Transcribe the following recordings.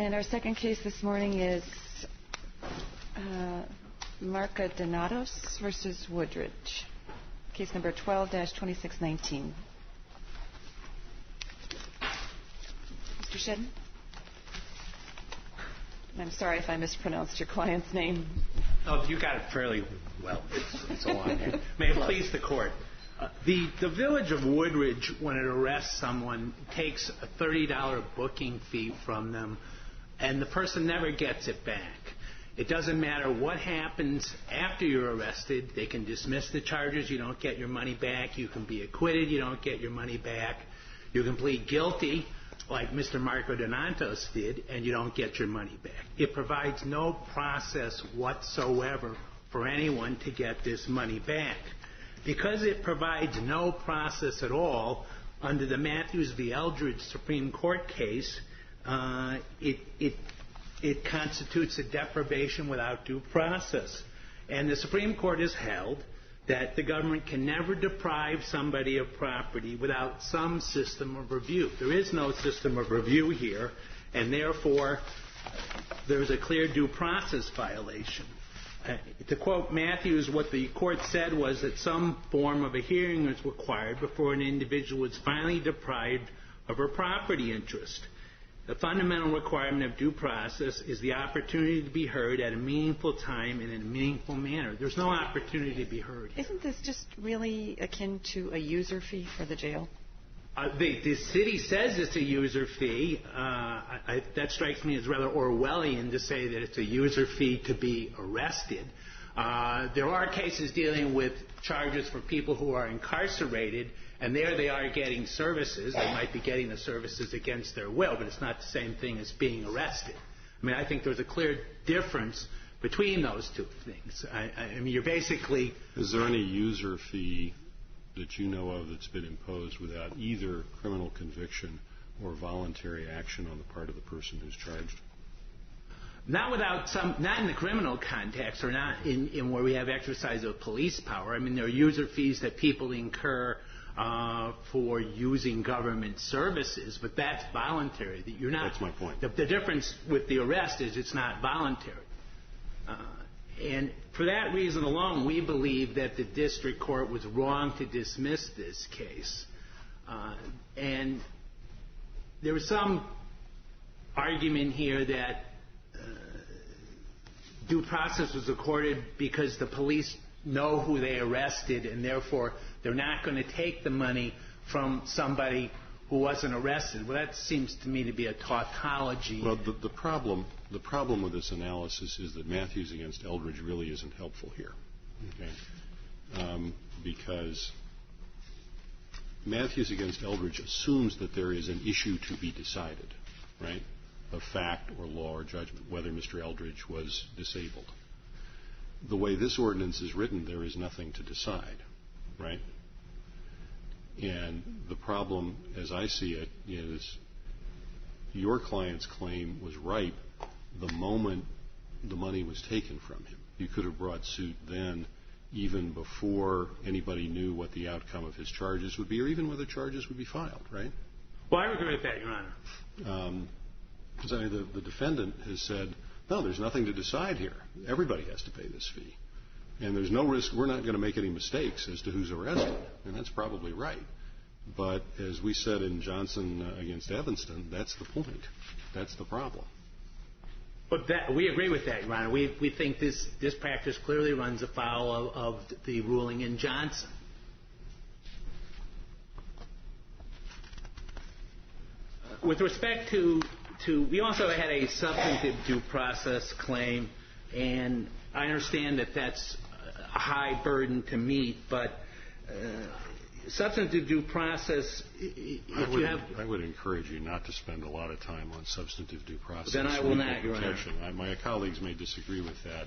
And our second case this morning is Marca Donatos versus Woodridge. Case number 12-2619. Mr. Shedden? I'm sorry if I mispronounced your client's name. Oh, you got it fairly well. It's a long name. May it please the court. The village of Woodridge, when it arrests someone, takes a $30 booking fee from them, and the person never gets it back. It doesn't matter what happens after you're arrested. They can dismiss the charges. You don't get your money back. You can be acquitted. You don't get your money back. You can plead guilty, like Mr. Marco Donatos did, and you don't get your money back. It provides no process whatsoever for anyone to get this money back. Because it provides no process at all, under the Matthews v. Eldridge Supreme Court case, it constitutes a deprivation without due process. And the Supreme Court has held that the government can never deprive somebody of property without some system of review. There is no system of review here, and therefore there's a clear due process violation. To quote Matthews, what the court said was that some form of a hearing was required before an individual was finally deprived of her property interest. The fundamental requirement of due process is the opportunity to be heard at a meaningful time and in a meaningful manner. There's no opportunity to be heard. Isn't this just really akin to a user fee for the jail? The city says it's a user fee. That strikes me as rather Orwellian to say that it's a user fee to be arrested. There are cases dealing with charges for people who are incarcerated, and there they are getting services. They might be getting the services against their will, but it's not the same thing as being arrested. I mean, I think there's a clear difference between those two things. I mean, you're basically... Is there any user fee that you know of that's been imposed without either criminal conviction or voluntary action on the part of the person who's charged? Not in the criminal context, or not in where we have exercise of police power. I mean, there are user fees that people incur for using government services, but that's voluntary. That you're not. That's my point. The difference with the arrest is it's not voluntary. And for that reason alone, we believe that the district court was wrong to dismiss this case. And there was some argument here that due process was accorded because the police know who they arrested, and therefore they're not going to take the money from somebody who wasn't arrested. Well, that seems to me to be a tautology. Well, the problem with this analysis is that Matthews against Eldridge really isn't helpful here, okay? Because Matthews against Eldridge assumes that there is an issue to be decided, right, of fact or law or judgment, whether Mr. Eldridge was disabled. The way this ordinance is written, there is nothing to decide, right? And the problem, as I see it, is your client's claim was ripe the moment the money was taken from him. You could have brought suit then, even before anybody knew what the outcome of his charges would be, or even whether charges would be filed, right? Well, I agree with that, Your Honor. Because the defendant has said, no, there's nothing to decide here. Everybody has to pay this fee. And there's no risk we're not going to make any mistakes as to who's arrested. And that's probably right. But as we said in Johnson against Evanston, that's the point. That's the problem. But we agree with that, Your Honor. We think this practice clearly runs afoul of the ruling in Johnson. With respect to we also had a substantive due process claim, and I understand that that's a high burden to meet, but substantive due process, I would encourage you not to spend a lot of time on substantive due process. Then I will not, Your Honor. My colleagues may disagree with that,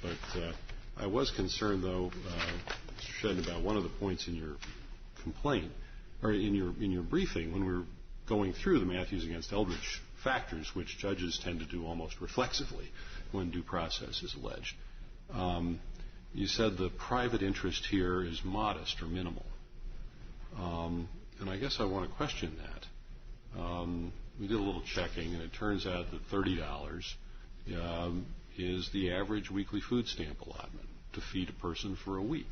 but I was concerned, though, Mr. Shedden, about one of the points in your complaint, or in your briefing, when we were going through the Matthews against Eldridge factors, which judges tend to do almost reflexively when due process is alleged. You said the private interest here is modest or minimal. And I guess I want to question that. we did a little checking, and it turns out that $30 is the average weekly food stamp allotment to feed a person for a week.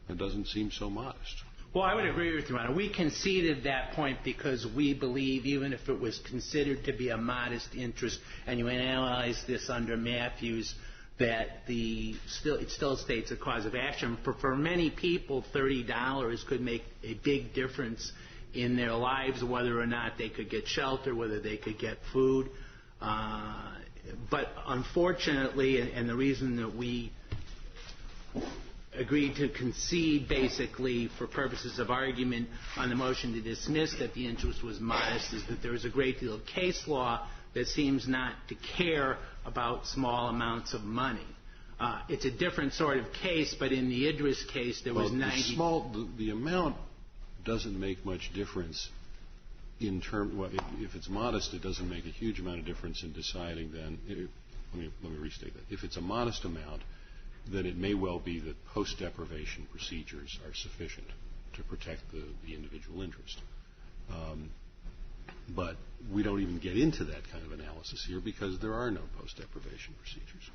It doesn't seem so modest. Well, I would agree with you, Your Honor. We conceded that point because we believe even if it was considered to be a modest interest, and you analyze this under Matthews, that it still states a cause of action. For many people, $30 could make a big difference in their lives, whether or not they could get shelter, whether they could get food. But unfortunately, and the reason that we agreed to concede basically for purposes of argument on the motion to dismiss that the interest was modest is that there is a great deal of case law that seems not to care about small amounts of money. It's a different sort of case, but in the Idris case there was 90... The amount doesn't make much difference in terms... Well, if it's modest, it doesn't make a huge amount of difference in deciding then... Let me restate that. If it's a modest amount, then it may well be that post-deprivation procedures are sufficient to protect the individual interest. But we don't even get into that kind of analysis here because there are no post-deprivation procedures.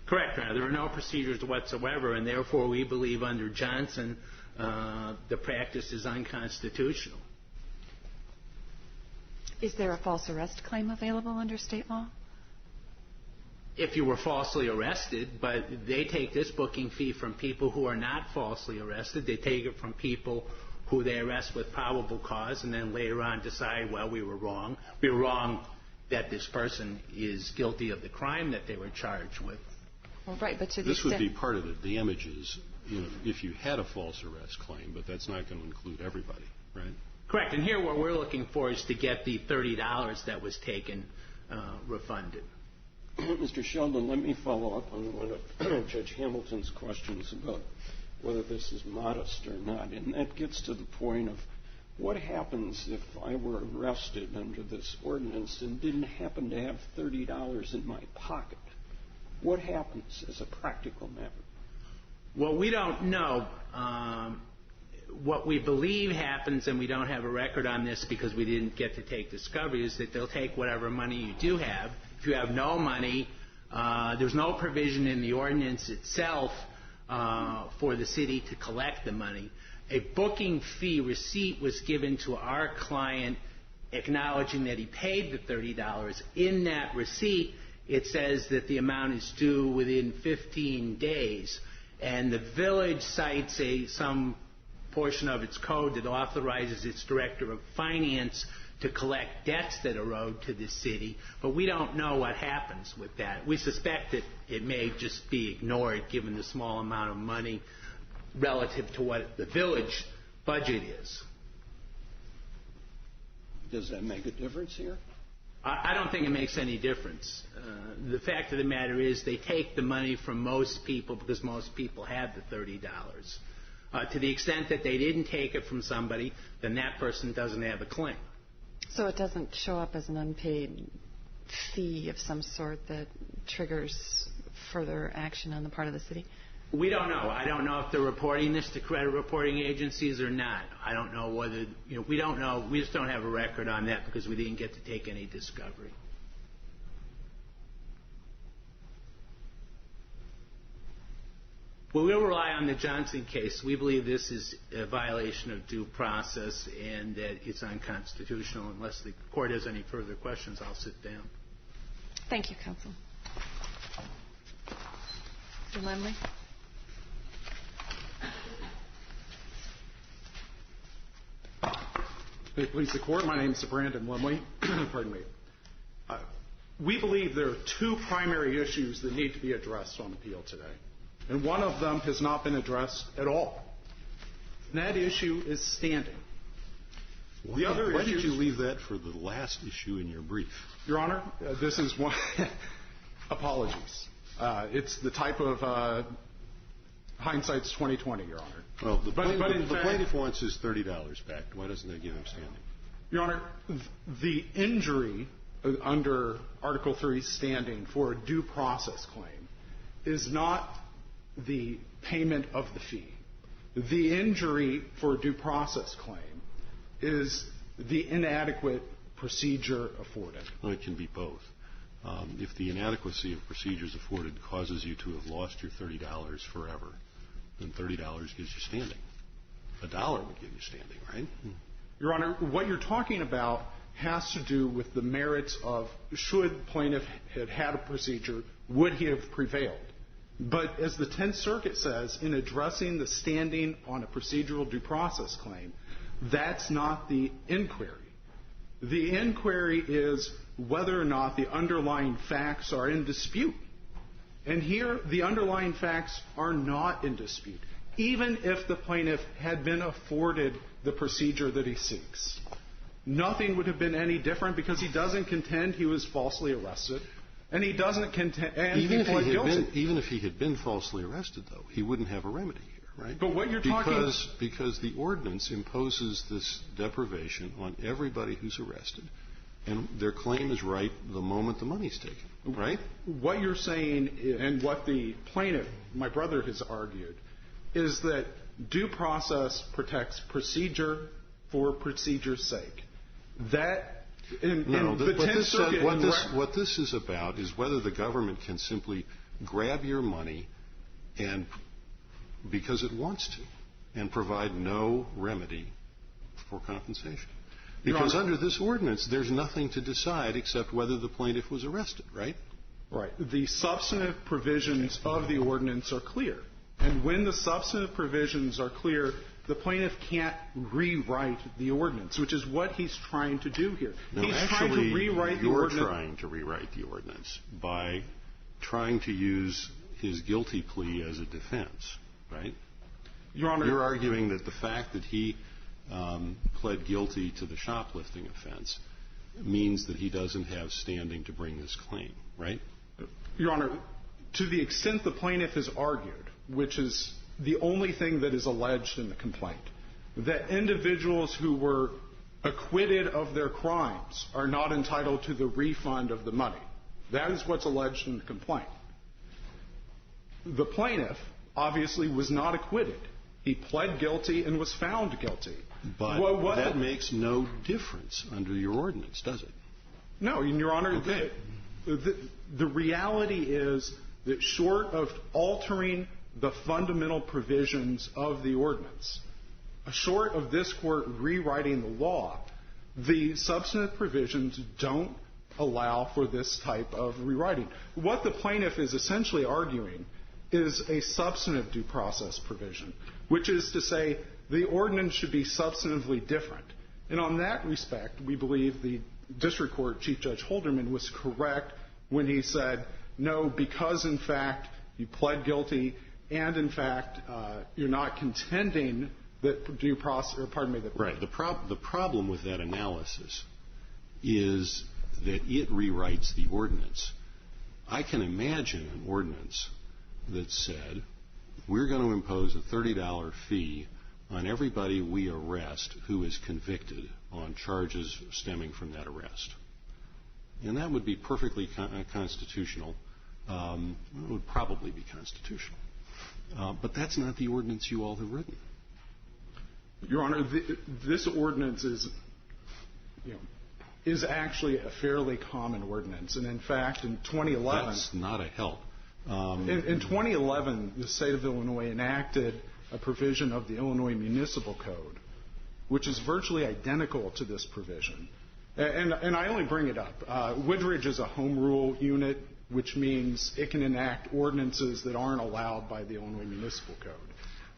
Correct. There are no procedures whatsoever, and therefore we believe under Johnson the practice is unconstitutional. Is there a false arrest claim available under state law? If you were falsely arrested, but they take this booking fee from people who are not falsely arrested. They take it from people who they arrest with probable cause and then later on decide, well, we were wrong. We were wrong that this person is guilty of the crime that they were charged with. Well, right, but to the This would be part of the damages, if you had a false arrest claim, but that's not going to include everybody, right? Correct. And here what we're looking for is to get the $30 that was taken refunded. Mr. Sheldon, let me follow up on one of Judge Hamilton's questions about whether this is modest or not. And that gets to the point of what happens if I were arrested under this ordinance and didn't happen to have $30 in my pocket? What happens as a practical matter? Well, we don't know. What we believe happens, and we don't have a record on this because we didn't get to take discovery, is that they'll take whatever money you do have. If you have no money, there's no provision in the ordinance itself for the city to collect the money. A booking fee receipt was given to our client acknowledging that he paid the $30. In that receipt, it says that the amount is due within 15 days. And the village cites some portion of its code that authorizes its director of finance to collect debts that are owed to the city, but we don't know what happens with that. We suspect that it may just be ignored given the small amount of money relative to what the village budget is. Does that make a difference here? I don't think it makes any difference. The fact of the matter is they take the money from most people because most people have the $30. To the extent that they didn't take it from somebody, then that person doesn't have a claim. So it doesn't show up as an unpaid fee of some sort that triggers further action on the part of the city? We don't know. I don't know if they're reporting this to credit reporting agencies or not. I don't know whether, we don't know. We just don't have a record on that because we didn't get to take any discovery. Well, we'll rely on the Johnson case. We believe this is a violation of due process and that it's unconstitutional. Unless the court has any further questions, I'll sit down. Thank you, counsel. Mr. Lemley? May it please the court, my name is Brandon Lemley. Pardon me. We believe there are two primary issues that need to be addressed on appeal today. And one of them has not been addressed at all. And that issue is standing. Why did you leave that for the last issue in your brief? Your Honor, this is one. Apologies. It's the type of hindsight's 20/20, Your Honor. Well, the plaintiff wants his $30 back. Why doesn't that give him standing? Your Honor, the injury under Article 3 standing for a due process claim is not the payment of the fee. The injury for a due process claim is the inadequate procedure afforded. Well, it can be both. If the inadequacy of procedures afforded causes you to have lost your $30 forever, then $30 gives you standing. $1 would give you standing, right? Your Honor, what you're talking about has to do with the merits of should plaintiff had had a procedure, would he have prevailed? But as the Tenth Circuit says, in addressing the standing on a procedural due process claim, that's not the inquiry. The inquiry is whether or not the underlying facts are in dispute. And here, the underlying facts are not in dispute, even if the plaintiff had been afforded the procedure that he seeks. Nothing would have been any different because he doesn't contend he was falsely arrested, and he doesn't contend and he pled guilty. Even if he had been falsely arrested, though, he wouldn't have a remedy here, right? But what you're talking because the ordinance imposes this deprivation on everybody who's arrested, and their claim is right the moment the money's taken, right? What you're saying, and what the plaintiff, my brother, has argued, is that due process protects procedure for procedure's sake. What this is about is whether the government can simply grab your money and because it wants to and provide no remedy for compensation. Because under this ordinance, there's nothing to decide except whether the plaintiff was arrested, right? Right. The substantive provisions of the ordinance are clear. And when the substantive provisions are clear, the plaintiff can't rewrite the ordinance, which is what he's trying to do here. No, he's actually, trying to rewrite the ordinance. You're trying to rewrite the ordinance by trying to use his guilty plea as a defense, right? Your Honor, you're arguing that the fact that he pled guilty to the shoplifting offense means that he doesn't have standing to bring this claim, right? Your Honor, to the extent the plaintiff has argued, which is the only thing that is alleged in the complaint, that individuals who were acquitted of their crimes are not entitled to the refund of the money. That is what's alleged in the complaint. The plaintiff obviously was not acquitted. He pled guilty and was found guilty. But that makes no difference under your ordinance, does it? No, Your Honor. Okay. The reality is that short of altering the fundamental provisions of the ordinance, short of this Court rewriting the law, the substantive provisions don't allow for this type of rewriting. What the plaintiff is essentially arguing is a substantive due process provision, which is to say the ordinance should be substantively different. And on that respect, we believe the District Court Chief Judge Holderman was correct when he said, no, because in fact you pled guilty and in fact you're not contending that due process, or pardon me, that... Right. The problem with that analysis is that it rewrites the ordinance. I can imagine an ordinance that said, we're going to impose a $30 fee on everybody we arrest who is convicted on charges stemming from that arrest. And that would be perfectly constitutional. It would probably be constitutional. But that's not the ordinance you all have written. Your Honor, this ordinance is actually a fairly common ordinance. And in fact, in 2011... That's not a help. In 2011, the state of Illinois enacted a provision of the Illinois Municipal Code, which is virtually identical to this provision. And I only bring it up. Woodridge is a home rule unit, which means it can enact ordinances that aren't allowed by the Illinois Municipal Code.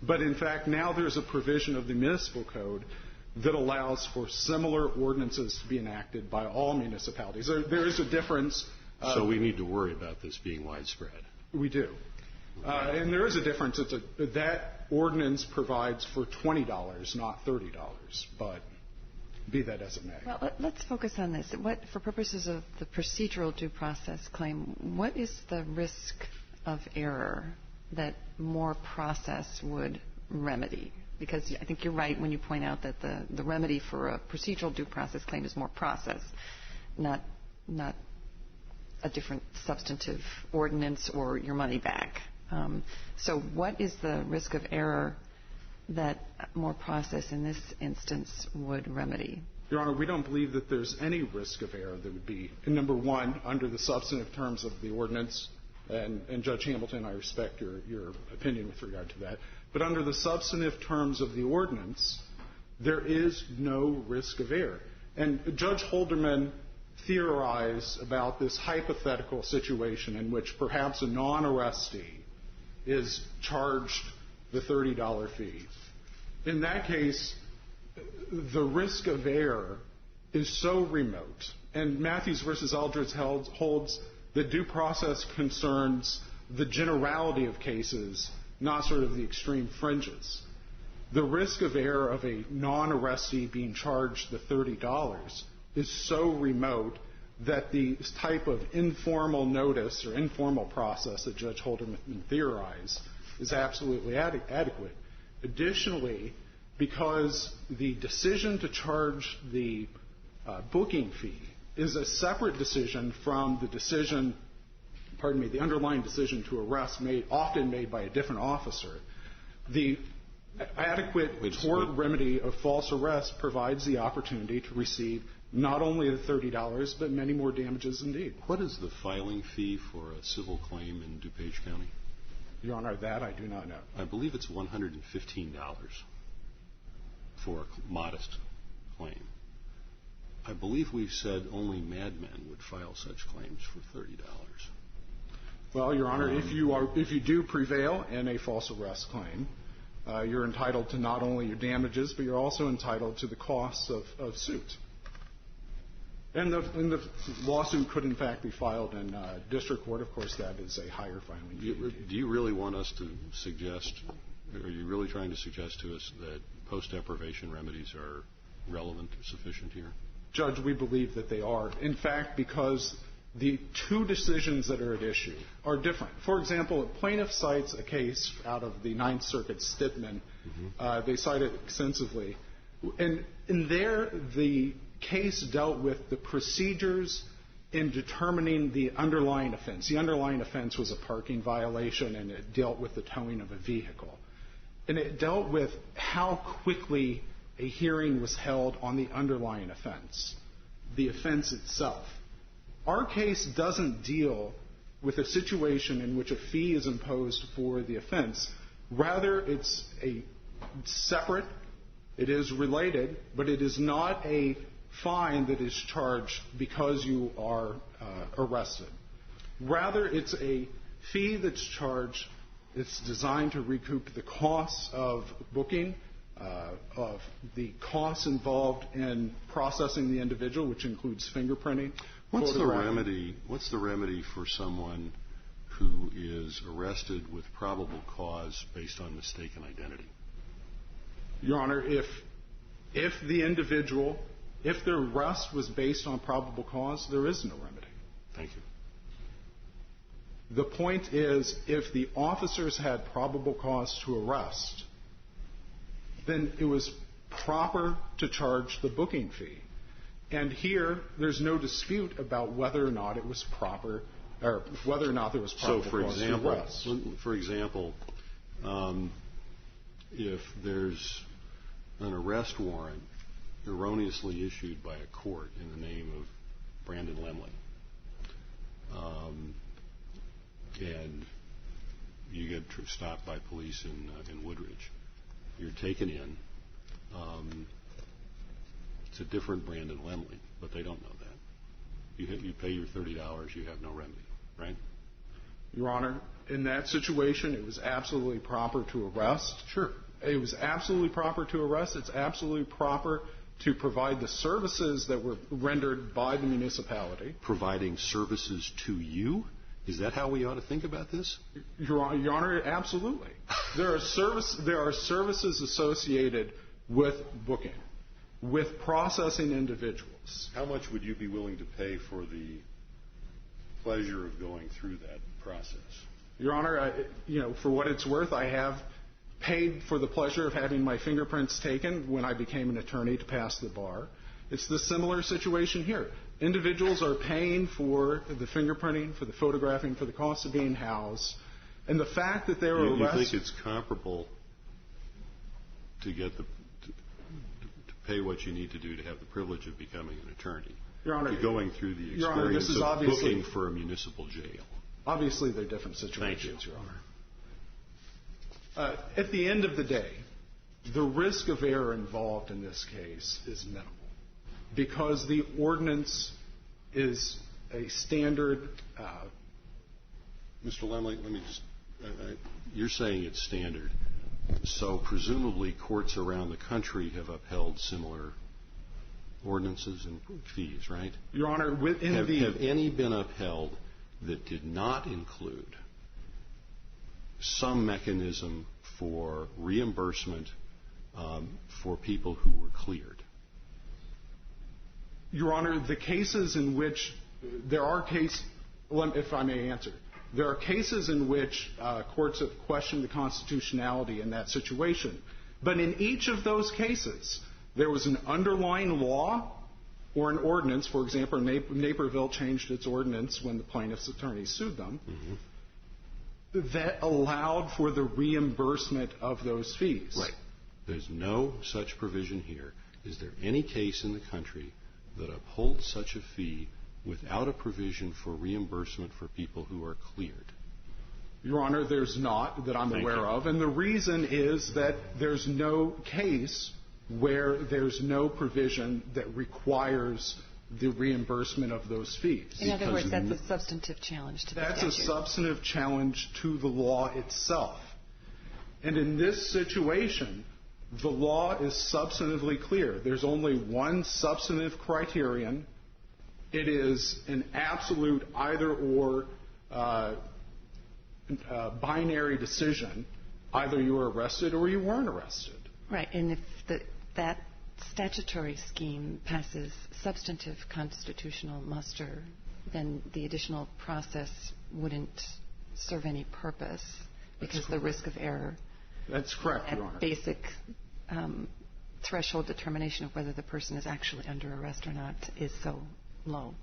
But in fact, now there's a provision of the Municipal Code that allows for similar ordinances to be enacted by all municipalities. There is a difference. So we need to worry about this being widespread. We do. And there is a difference. That ordinance provides for $20, not $30. But be that as it may. Well, let's focus on this. For purposes of the procedural due process claim, what is the risk of error that more process would remedy? Because I think you're right when you point out that the remedy for a procedural due process claim is more process, not a different substantive ordinance or your money back. So what is the risk of error that more process in this instance would remedy? Your Honor, we don't believe that there's any risk of error that would be, number one, under the substantive terms of the ordinance, and Judge Hamilton, I respect your opinion with regard to that, but under the substantive terms of the ordinance, there is no risk of error. And Judge Holderman theorized about this hypothetical situation in which perhaps a non-arrestee is charged the $30 fee. In that case, the risk of error is so remote, and Matthews versus Eldridge holds that due process concerns the generality of cases, not sort of the extreme fringes. The risk of error of a non-arrestee being charged the $30 is so remote that the type of informal notice or informal process that Judge Holderman theorized is absolutely adequate. Additionally, because the decision to charge the booking fee is a separate decision from the decision, the underlying decision to arrest often made by a different officer, the adequate tort remedy of false arrest provides the opportunity to receive not only the $30, but many more damages indeed. What is the filing fee for a civil claim in DuPage County? Your Honor, that I do not know. I believe it's $115 for a modest claim. I believe we've said only madmen would file such claims for $30. Well, Your Honor, if you do prevail in a false arrest claim, you're entitled to not only your damages, but you're also entitled to the costs of suit. And the lawsuit could, in fact, be filed in district court. Of course, that is a higher filing fee. Do you really want us to suggest, are you really trying to suggest to us that post-deprivation remedies are relevant or sufficient here? Judge, we believe that they are. In fact, because the two decisions that are at issue are different. For example, Plaintiff cites a case out of the Ninth Circuit, Stidman. They cite it extensively. And in there, the case dealt with the procedures in determining the underlying offense. The underlying offense was a parking violation, and it dealt with the towing of a vehicle. And it dealt with how quickly a hearing was held on the underlying offense, the offense itself. Our case doesn't deal with a situation in which a fee is imposed for the offense. Rather, it's a separate, it is related, but it is not a fine that is charged because you are arrested. Rather, it's a fee that's charged. It's designed to recoup the costs of booking, of the costs involved in processing the individual, which includes fingerprinting. What's the remedy for someone who is arrested with probable cause based on mistaken identity? Your Honor, if the individual, if the arrest was based on probable cause, there is no remedy. Thank you. The point is, if the officers had probable cause to arrest, then it was proper to charge the booking fee. And here, there's no dispute about whether or not it was proper, or whether or not there was probable cause to arrest. For example, if there's an arrest warrant erroneously issued by a court in the name of Brandon Lemley, and you get stopped by police in Woodridge, you're taken in. It's a different Brandon Lemley, but they don't know that. You pay your $30, you have no remedy, right? Your Honor, in that situation, it was absolutely proper to arrest. Sure. It was absolutely proper to arrest. It's absolutely proper to provide the services that were rendered by the municipality. Providing services to you? Is that how we ought to think about this? Your Honor, absolutely. There are services associated with booking, with processing individuals. How much would you be willing to pay for the pleasure of going through that process? Your Honor, for what it's worth, I have paid for the pleasure of having my fingerprints taken when I became an attorney to pass the bar. It's the similar situation here. Individuals are paying for the fingerprinting, for the photographing, for the cost of being housed. And the fact that they were arrested... You think it's comparable to pay what you need to do to have the privilege of becoming an attorney. Your Honor, you're going through the experience of booking for a municipal jail. Obviously, they're different situations, Thank you. Your Honor. At the end of the day, the risk of error involved in this case is minimal because the ordinance is a standard. Mr. Lemley, let me just. You're saying it's standard. So presumably courts around the country have upheld similar ordinances and fees, right? Your Honor, have any been upheld that did not include some mechanism for reimbursement for people who were cleared? Your Honor, the cases in which there are cases, if I may answer, there are cases in which courts have questioned the constitutionality in that situation. But in each of those cases, there was an underlying law or an ordinance. For example, Naperville changed its ordinance when the plaintiff's attorney sued them that allowed for the reimbursement of those fees. Right. There's no such provision here. Is there any case in the country that upholds such a fee without a provision for reimbursement for people who are cleared? Your Honor, there's not that I'm aware of. And the reason is that there's no case where there's no provision that requires the reimbursement of those fees. In other words, that's a substantive challenge to the statute. That's a substantive challenge to the law itself. And in this situation, the law is substantively clear. There's only one substantive criterion. It is an absolute either-or binary decision. Either you were arrested or you weren't arrested. Right. And if that statutory scheme passes substantive constitutional muster, then the additional process wouldn't serve any purpose because the risk of error. That's correct, Your Honor. Basic threshold determination of whether the person is actually under arrest or not is so low.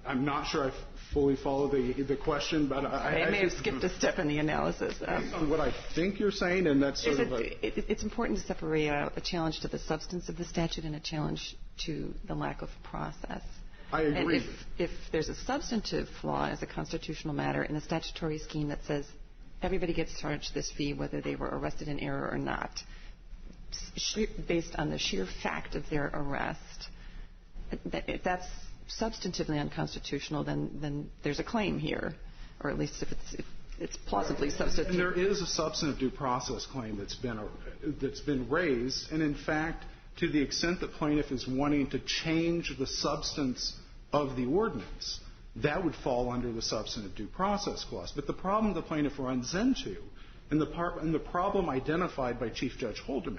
I'm not sure I fully follow the question, but I may have skipped a step in the analysis. Based on what I think you're saying, and that's sort of it's important to separate out a challenge to the substance of the statute and a challenge to the lack of process. I agree. And if there's a substantive flaw as a constitutional matter in a statutory scheme that says everybody gets charged this fee whether they were arrested in error or not, based on the sheer fact of their arrest, if that's substantively unconstitutional, then there's a claim here, or at least if it's plausibly substantive. And there is a substantive due process claim that's been raised, and in fact, to the extent that plaintiff is wanting to change the substance of the ordinance, that would fall under the substantive due process clause. But the problem the plaintiff runs into, and the problem identified by Chief Judge Holderman,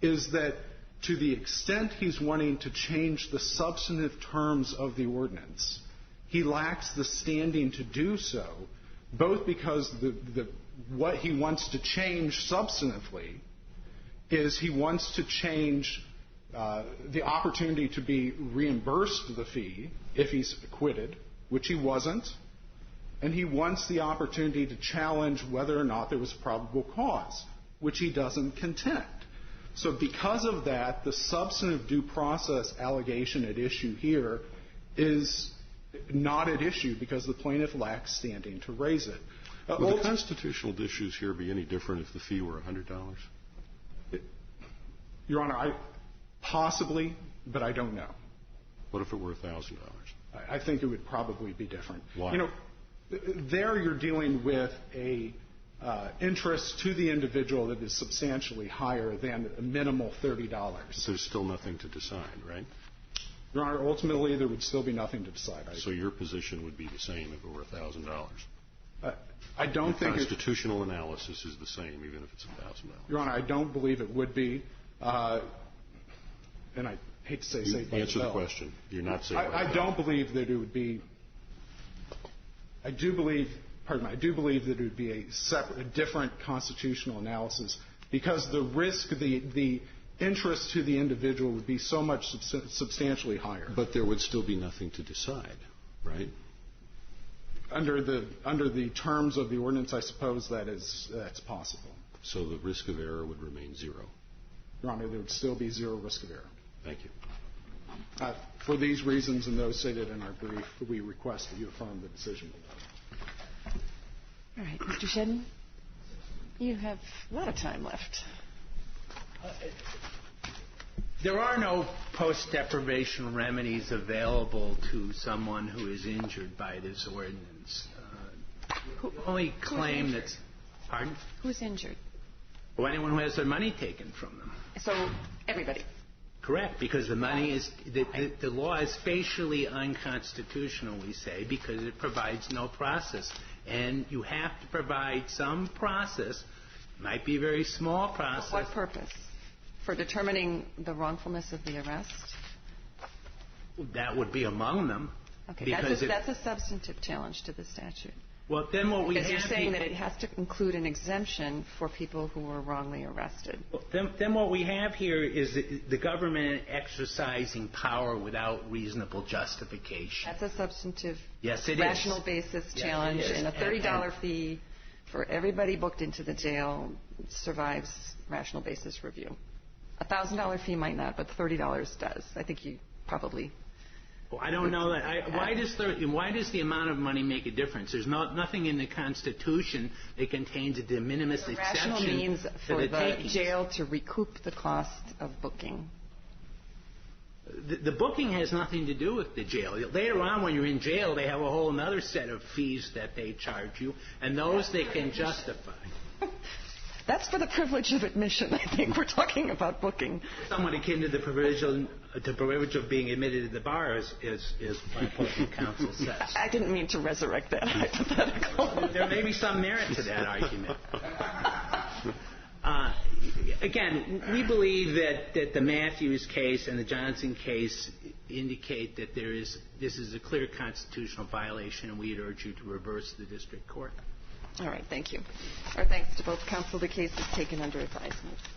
is that to the extent he's wanting to change the substantive terms of the ordinance, he lacks the standing to do so, both because what he wants to change substantively is he wants to change the opportunity to be reimbursed the fee if he's acquitted, which he wasn't, and he wants the opportunity to challenge whether or not there was probable cause, which he doesn't contend. So because of that, the substantive due process allegation at issue here is not at issue because the plaintiff lacks standing to raise it. Would the constitutional issues here be any different if the fee were $100? Your Honor, possibly, but I don't know. What if it were $1,000? I think it would probably be different. Why? You know, there you're dealing with a interest to the individual that is substantially higher than a minimal $30. There's still nothing to decide, right? Your Honor, ultimately there would still be nothing to decide. So your position would be the same if it were $1,000? I don't think the constitutional analysis is the same, even if it's $1,000. Your Honor, I don't believe it would be. And I hate to say saved by the bell. Answer the question. You're not saved by the bell. I don't believe that it would be. I do believe that it would be a different constitutional analysis because the risk, the interest to the individual would be so much substantially higher. But there would still be nothing to decide, right? Under the terms of the ordinance, I suppose that's possible. So the risk of error would remain zero. Your Honor, there would still be zero risk of error. Thank you. For these reasons and those stated in our brief, we request that you affirm the decision below. All right, Mr. Shedden, you have a lot of time left. There are no post-deprivation remedies available to someone who is injured by this ordinance. The only claim that's... Pardon? Who's injured? Well, anyone who has their money taken from them. So everybody. Correct, because the money is... The law is facially unconstitutional, we say, because it provides no process. And you have to provide some process. Might be a very small process. For what purpose? For determining the wrongfulness of the arrest? That would be among them. Okay, that's a substantive challenge to the statute. Well, then what we because have... you're saying that it has to include an exemption for people who were wrongly arrested. Well, then what we have here is the government exercising power without reasonable justification. That's a substantive, yes, it rational is. basis challenge, and a $30 fee for everybody booked into the jail survives rational basis review. A $1,000 fee might not, but $30 does. I think you probably... Well, I don't know that. Why does the amount of money make a difference? There's nothing in the Constitution that contains a de minimis exception. Rational means for the takings. jail to recoup the cost of booking. The booking has nothing to do with the jail. Later on, when you're in jail, they have a whole other set of fees that they charge you, and those they can justify. That's for the privilege of admission. I think we're talking about booking. Somewhat akin to the privilege of being admitted to the bar, as my opposing counsel says. I didn't mean to resurrect that hypothetical. There may be some merit to that argument. Again, we believe that the Matthews case and the Johnson case indicate that this is a clear constitutional violation, and we'd urge you to reverse the district court. All right, thank you. Our thanks to both counsel. The case is taken under advisement.